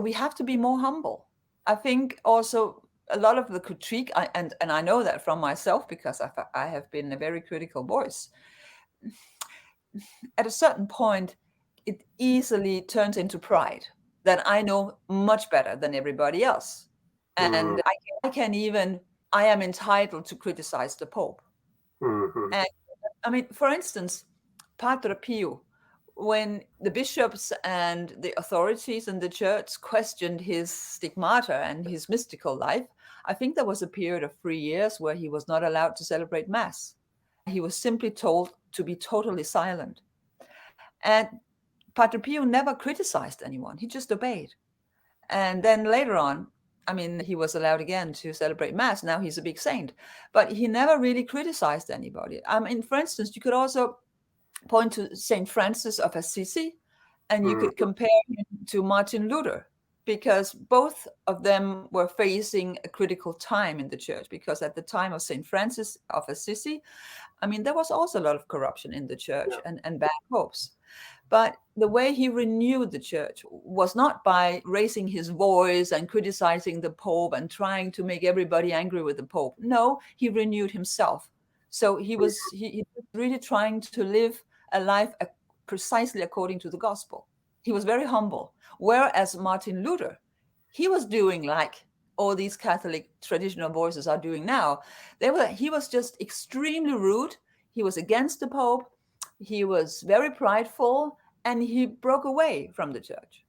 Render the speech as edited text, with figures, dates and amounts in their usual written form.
we have to be more humble. I think also a lot of the critique, and I know that from myself because I have been a very critical voice. At a certain point, it easily turns into pride that I know much better than everybody else. And I can even, I am entitled to criticize the Pope. Mm-hmm. And I mean, for instance, Padre Pio, when the bishops and the authorities in the church questioned his stigmata and his mystical life, I think there was a period of 3 years where he was not allowed to celebrate Mass. He was simply told to be totally silent. And Padre Pio never criticized anyone, he just obeyed. And then later on, I mean, he was allowed again to celebrate Mass. Now he's a big saint, but he never really criticized anybody. I mean, for instance, you could also point to Saint Francis of Assisi, and you could Mm-hmm. compare him to Martin Luther, because both of them were facing a critical time in the church. Because at the time of Saint Francis of Assisi, I mean, there was also a lot of corruption in the church Yeah. and bad popes. But the way he renewed the church was not by raising his voice and criticizing the Pope and trying to make everybody angry with the Pope. No, he renewed himself. So he was really trying to live a life precisely according to the gospel. He was very humble. Whereas Martin Luther, he was doing like all these Catholic traditional voices are doing now. He was just extremely rude. He was against the Pope. He was very prideful, and he broke away from the church.